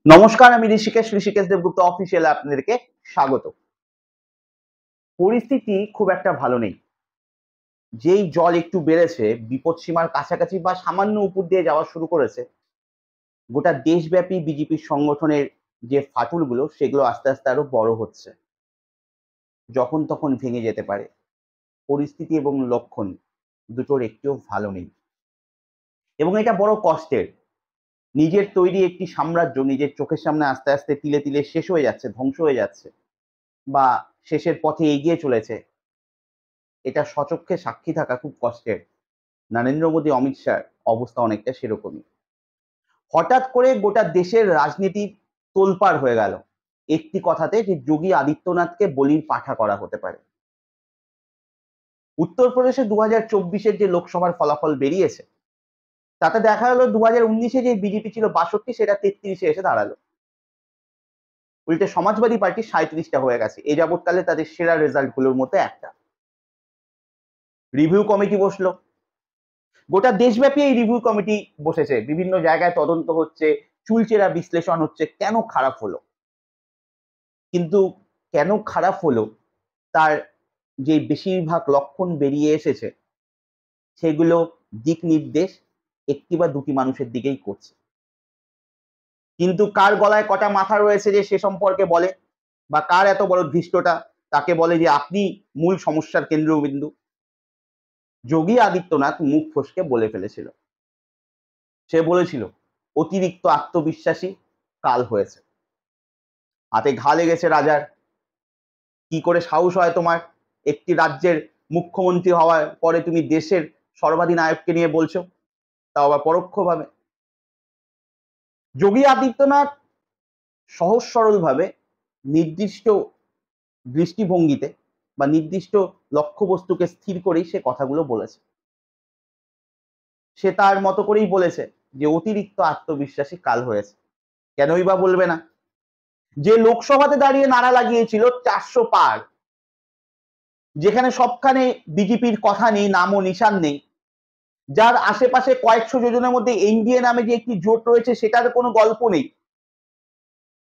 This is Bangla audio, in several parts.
নমস্কার, আমি ঋষিকেশ দেবগুপ্ত অফিসিয়াল আপনাদেরকে স্বাগত। পরিস্থিতি খুব একটা ভালো নেই। যেই জল একটু বেড়েছে, বিপদসীমার কাছাকাছি বা সামান্য উপর দিয়ে যাওয়া শুরু করেছে, গোটা দেশব্যাপী বিজেপির সংগঠনের যে ফাটলগুলো সেগুলো আস্তে আস্তে আরো বড় হচ্ছে। যখন তখন ভেঙে যেতে পারে। পরিস্থিতি এবং লক্ষণ দুটোর একটিও ভালো নেই। এবং এটা বড় কষ্টের। নিজের তৈরি একটি সাম্রাজ্য নিজের চোখের সামনে আস্তে আস্তে তিলে তিলে শেষ হয়ে যাচ্ছে, ধ্বংস হয়ে যাচ্ছে বা শেষের পথে এগিয়ে চলেছে। এটা স্বচক্ষে সাক্ষী থাকা খুব কষ্টের। নরেন্দ্র মোদী, অমিত শাহর অবস্থা অনেকটা সেরকমই। হঠাৎ করে গোটা দেশের রাজনীতি তোলপাড় হয়ে গেল একটি কথাতে, যে যোগী আদিত্যনাথকে বলির পাঠা করা হতে পারে। উত্তরপ্রদেশে 2024-এর যে লোকসভার ফলাফল বেরিয়েছে, তাতে দেখা গেল 2019-এ যে বিজেপি ছিল 62, সেটা 33-এ এসে দাঁড়ালো। উল্টে সমাজবাদী পার্টি 37টা হয়ে গেছে। এ যাবৎকালে তাদের সেরা রেজাল্ট গুলোর মধ্যে একটা। রিভিউ কমিটি বসলো, গোটা দেশব্যাপী এই রিভিউ কমিটি বসেছে, বিভিন্ন জায়গায় তদন্ত হচ্ছে, চুলচেরা বিশ্লেষণ হচ্ছে কেন খারাপ হলো। কিন্তু কেন খারাপ হলো তার যে বেশিরভাগ লক্ষণ বেরিয়ে এসেছে, সেগুলো দিক নির্দেশ একটি বা দুটি মানুষের দিকেই করছে। কিন্তু কার গলায় কটা মাথা রয়েছে যে সে সম্পর্কে বলে, বা কার এত বড় ধৃষ্টতা তাকে বলে যে আপনি মূল সমস্যার কেন্দ্রবিন্দু। যোগী আদিত্যনাথ মুখ ফসকে বলে ফেলেছিল। সে বলেছিল অতিরিক্ত আত্মবিশ্বাসী কাল হয়েছে, হাতে ঘা লেগেছে রাজার। কি করে সাহস হয় তোমার, একটি রাজ্যের মুখ্যমন্ত্রী হওয়ার পরে তুমি দেশের সর্বাধিনায়ককে নিয়ে বলছো, তাও আবার পরোক্ষভাবে। যোগী আদিত্যনাথ সহজ সরলভাবে নির্দিষ্ট দৃষ্টিভঙ্গিতে বা নির্দিষ্ট লক্ষ্যবস্তুকে স্থির করেই সে কথাগুলো বলেছে। সে তার মতো করেই বলেছে যে অতিরিক্ত আত্মবিশ্বাসী কাল হয়েছে। কেনই বা বলবে না? যে লোকসভাতে দাঁড়িয়ে নারা লাগিয়েছিল 400 পার, যেখানে সবখানে বিজেপির কথা নেই, নামও নিশান নেই, যার আশেপাশে কয়েকশো যোজনের মধ্যে এনডিএ নামে যে একটি জোট রয়েছে সেটার কোনো গল্প নেই,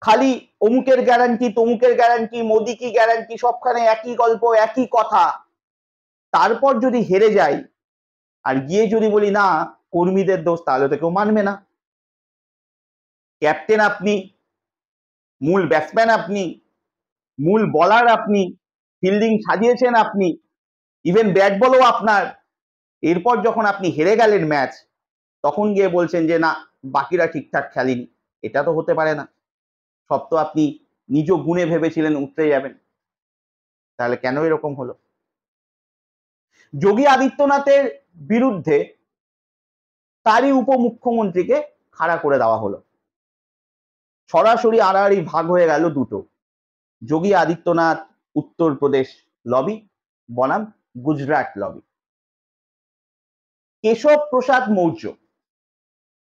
খালি অমুকের গ্যারান্টি, তমুকের গ্যারান্টি, মোদি কি গ্যারান্টি, সবখানে একই গল্প, একই কথা। তারপর যদি হেরে যাই আর গিয়ে যদি বলি না কর্মীদের দোষ, তাহলে তো কেউ মানবে না। ক্যাপ্টেন আপনি, মূল ব্যাটসম্যান আপনি, মূল বলার আপনি, ফিল্ডিং সাজিয়েছেন আপনি, ইভেন ব্যাট বলও আপনার। এরপর যখন আপনি হেরে গেলেন ম্যাচ, তখন গিয়ে বলছেন যে না বাকিরা ঠিকঠাক খেলেনি। এটা তো হতে পারে না। সব তো আপনি নিজ গুণে ভেবেছিলেন উতরে যাবেন, তাহলে কেন এরকম হলো? যোগী আদিত্যনাথের বিরুদ্ধে তারই উপমুখ্যমন্ত্রীকে খাড়া করে দেওয়া হলো। সরাসরি আড়াআড়ি ভাগ হয়ে গেল দুটো, যোগী আদিত্যনাথ উত্তরপ্রদেশ লবি বনাম গুজরাট লবি। কেশব প্রসাদ মৌর্য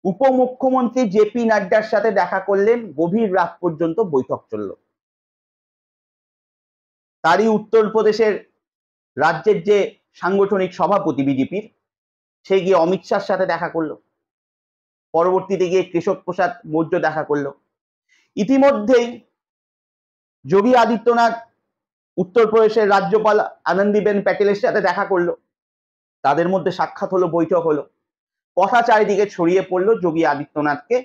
উপমুখ্যমন্ত্রী জেপি নাড্ডার সাথে দেখা করলেন, গভীর রাত পর্যন্ত বৈঠক চলল। তারই উত্তরপ্রদেশের রাজ্যের যে সাংগঠনিক সভাপতি বিজেপির, সে গিয়ে অমিত শাহর সাথে দেখা করলো। পরবর্তীতে গিয়ে কেশব প্রসাদ মৌর্য দেখা করলো। ইতিমধ্যেই যোগী আদিত্যনাথ উত্তরপ্রদেশের রাজ্যপাল আনন্দীবেন প্যাটেলের সাথে দেখা করলো। তাদের মধ্যে সাক্ষাৎ হলো, বৈঠক হলো। কথা চারিদিকে ছড়িয়ে পড়লো যোগী আদিত্যনাথকে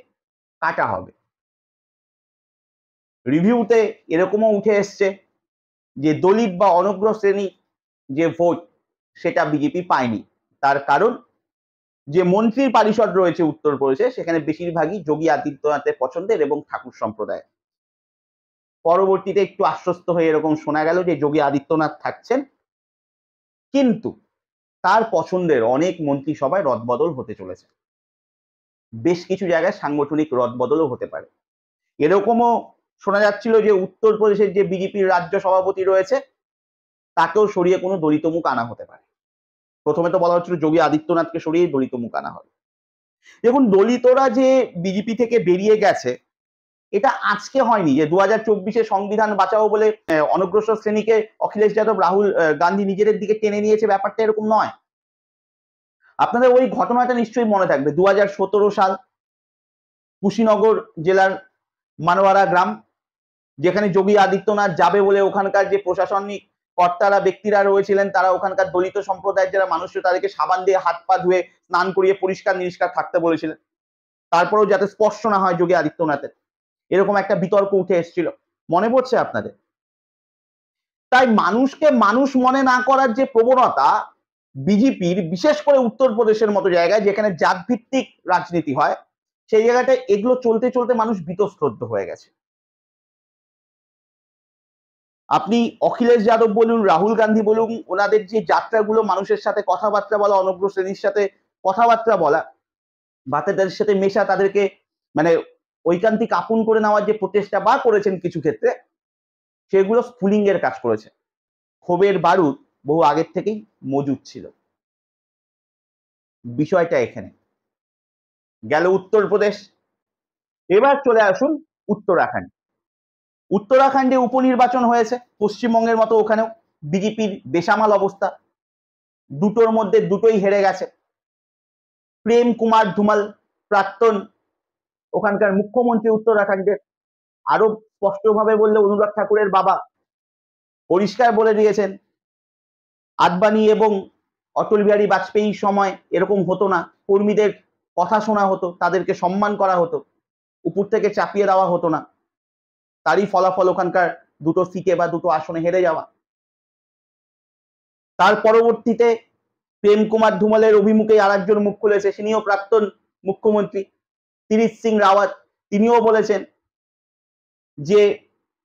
কাটা হবে। রিভিউতে এরকমও উঠে এসছে যে দলিত বা অনগ্র শ্রেণী যে ভোট, সেটা বিজেপি পায়নি। তার কারণ যে মন্ত্রী পরিষদ রয়েছে উত্তরপ্রদেশে, সেখানে বেশিরভাগই যোগী আদিত্যনাথের পছন্দের এবং ঠাকুর সম্প্রদায়। পরবর্তীতে একটু আশ্বস্ত হয়ে এরকম শোনা গেল যে যোগী আদিত্যনাথ থাকছেন, কিন্তু তার পছন্দের অনেক মন্ত্রিসভায় রদবদল হতে চলেছে। বেশ কিছু জায়গায় সাংগঠনিক রদবদলও হতে পারে। এরকমও শোনা যাচ্ছিল যে উত্তরপ্রদেশের যে বিজেপির রাজ্য সভাপতি রয়েছে, তাকেও সরিয়ে কোনো দলিত মুখ আনা হতে পারে। প্রথমে তো বলা হচ্ছিল যোগী আদিত্যনাথকে সরিয়ে দলিত মুখ আনা হবে। দেখুন, দলিতরা যে বিজেপি থেকে বেরিয়ে গেছে, এটা আজকে হয়নি যে 2024-এ সংবিধান বাঁচাও বলে অনগ্রসর শ্রেণীকে অখিলেশ যাদব, রাহুল গান্ধী নিজেদের দিকে টেনে নিয়েছে, ব্যাপারটা এরকম নয়। আপনাদের ওই ঘটনাটা নিশ্চয়ই মনে থাকবে, 2017 সাল কুশীনগর জেলার মানওয়ারা গ্রাম, যেখানে যোগী আদিত্যনাথ যাবে বলে ওখানকার যে প্রশাসনিক কর্তারা ব্যক্তিরা রয়েছিলেন তারা ওখানকার দলিত সম্প্রদায়ের যারা মানুষ তাদেরকে সাবান দিয়ে হাত পা ধুয়ে স্নান করিয়ে পরিষ্কার নিরিষ্কার থাকতে বলেছিলেন, তারপরেও যাতে স্পর্শ না হয় যোগী আদিত্যনাথের, এরকম একটা বিতর্ক উঠে এসেছিল, মনে পড়ছে আপনাদের? তাই মানুষকে মানুষ মনে না করার যে প্রবণতা বিজেপির, বিশেষ করে উত্তরপ্রদেশের মতো জায়গায় যেখানে জাতভিত্তিক রাজনীতি হয়, সেই জায়গাটায় এগুলো চলতে চলতে মানুষ বীতশ্রদ্ধ হয়ে গেছে। আপনি অখিলেশ যাদব বলুন, রাহুল গান্ধী বলুন, ওনাদের যে যাত্রাগুলো, মানুষের সাথে কথাবার্তা বলা, অনগ্র শ্রেণীর সাথে কথাবার্তা বলা, তাদের সাথে মেশা, তাদেরকে মানে ঐকান্তিক আপন করে নেওয়ার যে প্রচেষ্টা বা করেছেন কিছু ক্ষেত্রে, সেগুলো স্ফুলিং এর কাজ করেছে। ক্ষোভের বারুদ বহু আগের থেকেই মজুদ ছিল। বিষয়টা এখানে গেল উত্তরপ্রদেশ। এবার চলে আসুন উত্তরাখণ্ড। উত্তরাখণ্ডে উপনির্বাচন হয়েছে, পশ্চিমবঙ্গের মতো ওখানেও বিজেপির বেসামাল অবস্থা, দুটোর মধ্যে দুটোই হেরে গেছে। প্রেম কুমার ধুমাল, প্রাক্তন ওখানকার মুখ্যমন্ত্রী উত্তরাখণ্ডের, আরো স্পষ্টভাবে বললে অনুরাগ ঠাকুরের বাবা পরিষ্কার বলে দিয়েছেন আদবানি এবং অটল বিহারী বাজপেয়ীর সময় এরকম হতো না, কর্মীদের কথা শোনা হতো, তাদেরকে সম্মান করা হতো, উপর থেকে চাপিয়ে দেওয়া হতো না। তারই ফলাফল ওখানকার দুটো সিটে বা দুটো আসনে হেরে যাওয়া। তার পরবর্তীতে প্রেম কুমার ধুমালের অভিমুখে আরেকজন মুখ খুলেছে, তিনিও প্রাক্তন মুখ্যমন্ত্রী তিরিশ সিং রাওয়াত, তিনিও বলেছেন যে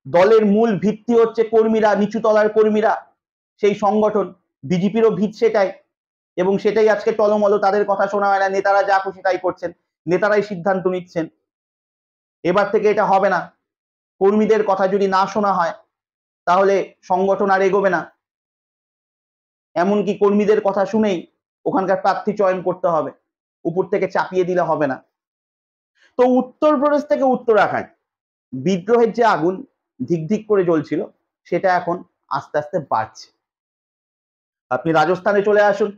দলের মূল ভিত্তি হচ্ছে কর্মীরা, নিচু তলার কর্মীরা, সেই সংগঠন, বিজেপিরও ভিত সেটাই, এবং সেটাই আজকে টলমল, তাদের কথা শোনা হয় না, নেতারা যা খুশি তাই করছেন, নেতারাই সিদ্ধান্ত নিচ্ছেন। এবার থেকে এটা হবে না, কর্মীদের কথা যদি না শোনা হয় তাহলে সংগঠন আর এগোবে না, এমনকি কর্মীদের কথা শুনেই ওখানকার প্রার্থী চয়ন করতে হবে, উপর থেকে চাপিয়ে দিলে হবে না। তো উত্তরপ্রদেশ থেকে উত্তরাখণ্ড বিদ্রোহের যে আগুন ধিক ধিক করে জ্বলছিল, সেটা এখন আস্তে আস্তে বাড়ছে। আপনি রাজস্থানে চলে আসুন,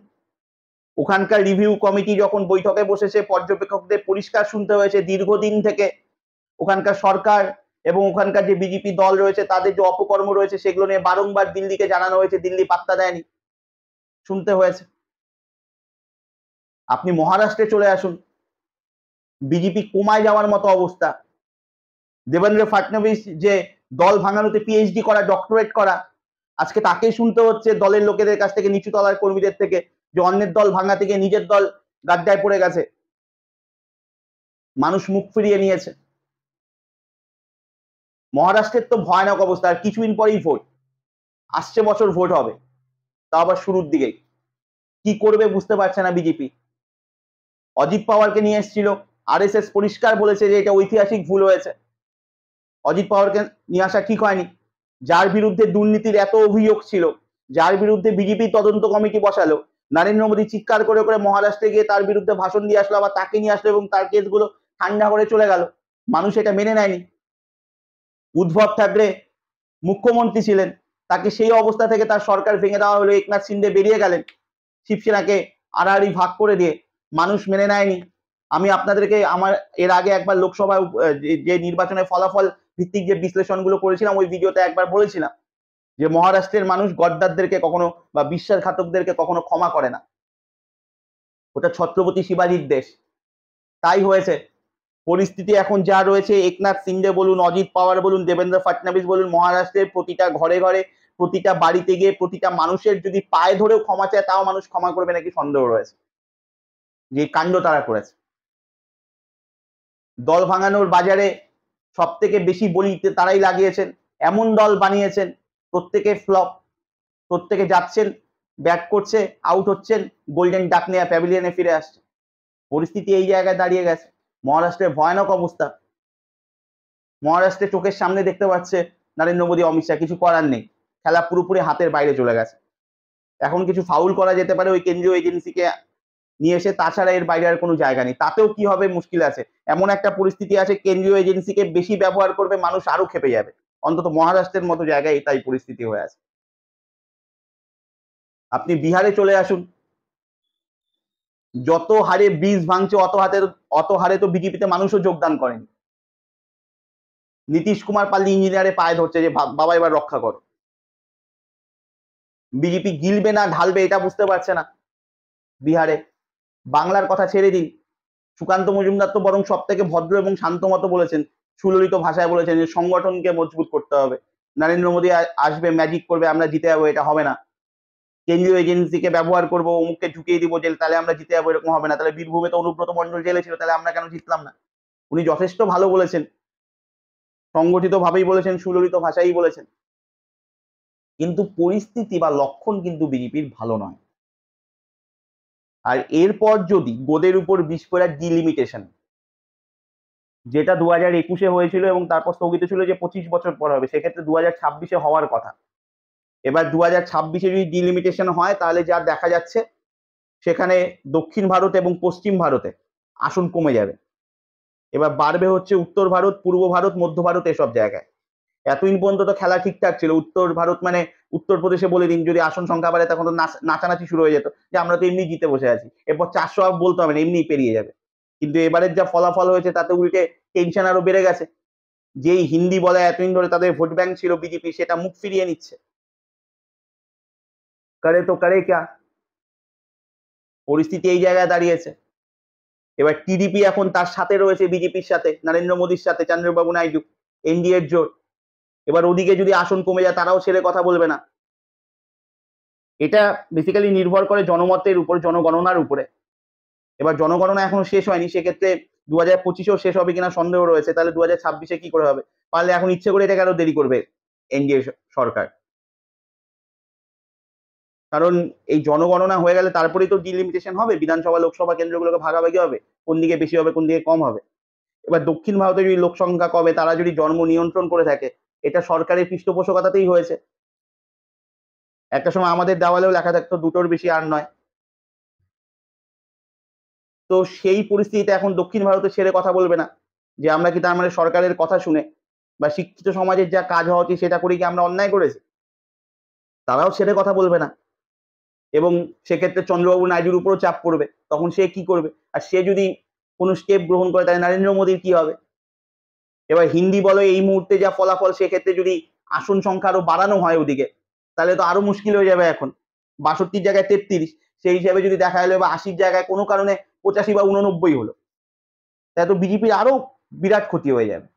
ওখানকার রিভিউ কমিটি যখন বৈঠকে বসেছে, পর্যবেক্ষকদের পরিষ্কার শুনতে হয়েছে দীর্ঘদিন থেকে ওখানকার সরকার এবং ওখানকার যে বিজেপি দল রয়েছে তাদের যে অপকর্ম রয়েছে সেগুলো নিয়ে বারংবার দিল্লিকে জানানো হয়েছে, দিল্লি পাত্তা দেয়নি, শুনতে হয়েছে। আপনি মহারাষ্ট্রে চলে আসুন, বিজেপি কমায় যাওয়ার মতো অবস্থা, দেবেন্দ্র ফাডনবিস যে দল ভাঙানোতে পিএইচডি করা, ডক্টরেট করা, আজকে তাকেই শুনতে হচ্ছে দলের লোকেদের কাছ থেকে, নিচু তলার কর্মীদের থেকে, যে অন্যের দল ভাঙাতে গিয়ে নিজের দল গাড্ডায় পড়ে গেছে। মানুষ মুখ ফিরিয়ে নিয়েছে। মহারাষ্ট্রের তো ভয়ানক অবস্থা, আর কিছুদিন পরেই ভোট, আসছে বছর ভোট হবে, তা আবার শুরুর দিকেই। কি করবে বুঝতে পারছে না বিজেপি। অজিত পাওয়ারকে নিয়ে এসেছিল, আরএসএস পরিষ্কার বলেছে যে এটা ঐতিহাসিক ভুল হয়েছে, অজিত পাওয়ারকে নিয়ে আসা ঠিক হয়নি। যার বিরুদ্ধে দুর্নীতির এত অভিযোগ ছিল, যার বিরুদ্ধে বিজেপি তদন্ত কমিটি বসালো, নরেন্দ্র মোদী চিৎকার করে করে মহারাষ্ট্রে গিয়ে তার বিরুদ্ধে ভাষণ দিয়ে আসলো, আবার তাকে নিয়ে আসলো এবং তার কেসগুলো ঠান্ডা করে চলে গেল, মানুষ এটা মেনে নেয়নি। উদ্ধব ঠাকরে মুখ্যমন্ত্রী ছিলেন, তাকে সেই অবস্থা থেকে তার সরকার ভেঙে দেওয়া হলো, একনাথ শিন্দে বেরিয়ে গেলেন শিবসেনাকে আড়াআড়ি ভাগ করে দিয়ে, মানুষ মেনে নেয়নি। আমি আপনাদেরকে আমার এর আগে একবার লোকসভায় যে নির্বাচনের ফলাফল ভিত্তিক যে বিশ্লেষণগুলো করেছিলাম ওই ভিডিওতে একবার বলেছিলাম যে মহারাষ্ট্রের মানুষ গদ্দারদেরকে কখনো বা বিশ্বাসঘাতকদেরকে কখনো ক্ষমা করে না, ওটা ছত্রপতি শিবাজির দেশ। তাই হয়েছে। পরিস্থিতি এখন যা রয়েছে, একনাথ শিন্দে বলুন, অজিত পাওয়ার বলুন, দেবেন্দ্র ফাডনবিস বলুন, মহারাষ্ট্রের প্রতিটা ঘরে ঘরে, প্রতিটা বাড়িতে গিয়ে প্রতিটা মানুষের যদি পায়ে ধরেও ক্ষমা চায় তাও মানুষ ক্ষমা করবে নাকি সন্দেহ রয়েছে, যে কাণ্ড তারা করেছে। দল ভাঙানোর বাজারে সব থেকে বেশি বলি তারাই লাগিয়েছেন, এমন দল বানিয়েছেন প্রত্যেকে ফ্লপ, প্রত্যেকে যাচ্ছেন, ব্যাট করছে, আউট হচ্ছেন, গোল্ডেন ডাক নিয়ে প্যাভিলিয়নে ফিরে আসছে। পরিস্থিতি এই জায়গায় দাঁড়িয়ে গেছে। মহারাষ্ট্রের ভয়ানক অবস্থা, মহারাষ্ট্রে চোখের সামনে দেখতে পাচ্ছে নরেন্দ্র মোদী, অমিত শাহ, কিছু করার নেই, খেলা পুরোপুরি হাতের বাইরে চলে গেছে। এখন কিছু ফাউল করা যেতে পারে ওই কেন্দ্রীয় এজেন্সিকে নিয়ে এসে, তাছাড়া এর বাইরে আর কোনো জায়গা নেই। তাতেও কি হবে মুশকিল আছে, এমন একটা পরিস্থিতি আছে কেন্দ্রীয় এজেন্সিকে বেশি ব্যবহার করবে মানুষ, আরো খেপে যাবে। অন্তত মহারাষ্ট্রের মতো জায়গায় তাই পরিস্থিতি হয়ে আছে। আপনি বিহারে চলে আসুন, যত হারে ব্রিজ ভাঙছে অত হারে তো বিজেপিতে মানুষও যোগদান করেনি। নীতিশ কুমার পাল্লি ইঞ্জিনিয়ারের পায়ে ধরছে যে বাবা এবার রক্ষা করো। বিজেপি গিলবে না ঢালবে এটা বুঝতে পারছে না বিহারে। বাংলার কথা ছেড়ে দিন, সুকান্ত মজুমদার তো বরং সব থেকে ভদ্র এবং শান্ত মতো বলেছেন, সুললিত ভাষায় বলেছেন যে সংগঠনকে মজবুত করতে হবে। নরেন্দ্র মোদী আসবে ম্যাজিক করবে আমরা জিতে যাবো, এটা হবে না। কেন্দ্রীয় এজেন্সিকে ব্যবহার করবো, অমুককে ঢুকিয়ে দিব জেল, তাহলে আমরা জিতে যাবো, এরকম হবে না। তাহলে বীরভূমে তো অনুব্রত মন্ডল জেলে ছিল, তাহলে আমরা কেন জিতলাম না? উনি যথেষ্ট ভালো বলেছেন, সংগঠিত ভাবেই বলেছেন, সুললিত ভাষাই বলেছেন। কিন্তু পরিস্থিতি বা লক্ষণ কিন্তু বিজেপির ভালো নয়। আর এরপর যদি গোদের উপর বিষ ফোঁড়ার ডিলিমিটেশন, যেটা 2021-এ হয়েছিল এবং তারপর স্থগিত ছিল যে 25 বছর পর হবে, সেক্ষেত্রে 2026-এ হওয়ার কথা। এবার 2026-এ যদি ডিলিমিটেশন হয় তাহলে যা দেখা যাচ্ছে সেখানে দক্ষিণ ভারত এবং পশ্চিম ভারতে আসন কমে যাবে। এবার বাড়বে হচ্ছে উত্তর ভারত, পূর্ব ভারত, মধ্য ভারত, এসব জায়গায়। এতদিন পর্যন্ত তো খেলা ঠিকঠাক ছিল। উত্তর ভারত মানে উত্তরপ্রদেশে বলে দিন যদি আসন সংখ্যা বাড়ে, তখন তো নাচানাচি শুরু হয়ে যেত যে আমরা তো এমনি জিতে বসে আছি, এরপর 400 বলতে হবে না, এমনি পেরিয়ে যাবে। কিন্তু এবারের যা ফলাফল হয়েছে তাতে উল্টে টেনশন আরো বেড়ে গেছে। যেই হিন্দি বলে এতদিন ধরে তাদের ভোট ব্যাংক ছিল বিজেপি, সেটা মুখ ফিরিয়ে নিচ্ছে। করে তো করে ক্যা, পরিস্থিতি এই জায়গায় দাঁড়িয়েছে। এবার টিডিপি এখন তার সাথে রয়েছে বিজেপির সাথে, নরেন্দ্র মোদীর সাথে, চন্দ্রবাবু নাইডু, এনডিএর জোট। এবার ওদিকে যদি আসন কমে যায় তারাও ছেড়ে কথা বলবে না। এটা বেসিক্যালি নির্ভর করে জনমতের উপর, জনগণনার উপরে। এবার জনগণনা এখনো শেষ হয়নি, সেক্ষেত্রে 2025-এও শেষ হবে কিনা সন্দেহ রয়েছে। তাহলে 2026-এ কি করে হবে? পারলে এখন ইচ্ছে করে এটাকে আরো দেরি করবে এনডিএ সরকার। কারণ এই জনগণনা হয়ে গেলে তারপরেই তো ডিলিমিটেশন হবে, বিধানসভা লোকসভা কেন্দ্রগুলোকে ভাগাভাগি হবে, কোন দিকে বেশি হবে কোন দিকে কম হবে। এবার দক্ষিণ ভারতে যদি লোক সংখ্যা কমে, তারা যদি জন্ম নিয়ন্ত্রণ করে থাকে, এটা সরকারের পৃষ্ঠপোষকতাতেই হয়েছে। একটা সময় আমাদের দেওয়ালেও লেখা থাকতো দুটোর বেশি আর নয়। তো সেই পরিস্থিতিতে এখন দক্ষিণ ভারতে ছেড়ে কথা বলবে না, যে আমরা কি তার মানে সরকারের কথা শুনে বা শিক্ষিত সমাজের যা কাজ হওয়া উচিত সেটা করে কি আমরা অন্যায় করেছি? তারাও ছেড়ে কথা বলবে না। এবং সেক্ষেত্রে চন্দ্রবাবু নাইডুর উপরও চাপ পড়বে, তখন সে কি করবে? আর সে যদি কোনো স্টেপ গ্রহণ করে তাহলে নরেন্দ্র মোদীর কি হবে? এবার হিন্দি বলো এই মুহূর্তে যা ফলাফল, সেক্ষেত্রে যদি আসন সংখ্যা আরো বাড়ানো হয় ওদিকে, তাহলে তো আরো মুশকিল হয়ে যাবে। এখন 62 জায়গায় 33, সেই হিসাবে যদি দেখা গেলো বা 80 জায়গায় কোনো কারণে 85 বা 89 হলো, তাহলে তো বিজেপির আরো বিরাট ক্ষতি হয়ে যাবে।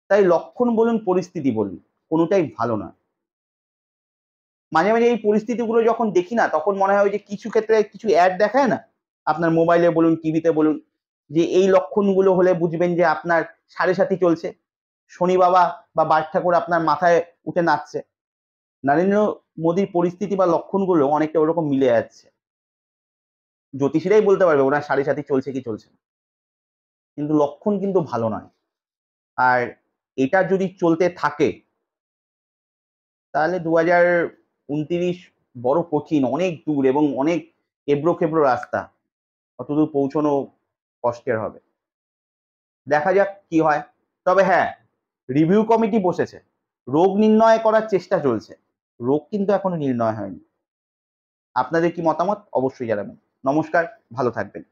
তাই লক্ষণ বলুন পরিস্থিতি বলুন, কোনোটাই ভালো না। মাঝে মাঝে এই পরিস্থিতিগুলো যখন দেখি না, তখন মনে হয় যে কিছু ক্ষেত্রে কিছু অ্যাড দেখায় না, আপনার মোবাইলে বলুন, টিভিতে বলুন, যে এই লক্ষণগুলো হলে বুঝবেন যে আপনার সাড়ে সাথী চলছে, শনি বাবা বা বাজ ঠাকুর আপনার মাথায় উঠে নাচছে। নরেন্দ্র মোদীর পরিস্থিতি বা লক্ষণগুলো অনেকটা ওরকম মিলে যাচ্ছে। জ্যোতিষীরাই বলতে পারবে ওনার সাড়ে সাথী চলছে কি চলছে না। কিন্তু লক্ষণ কিন্তু ভালো নয়। আর এটা যদি চলতে থাকে তাহলে 2029 বড় কঠিন, অনেক দূর এবং অনেক এবড়ো খেবড়ো রাস্তা, অতদূর পৌঁছানো কষ্টের হবে। দেখা যাক কি হয়। তবে হ্যাঁ, রিভিউ কমিটি বসেছে, রোগ নির্ণয় করার চেষ্টা চলছে, রোগ কিন্তু এখনো নির্ণয় হয়নি। আপনাদের কি মতামত অবশ্যই জানাবেন। নমস্কার, ভালো থাকবেন।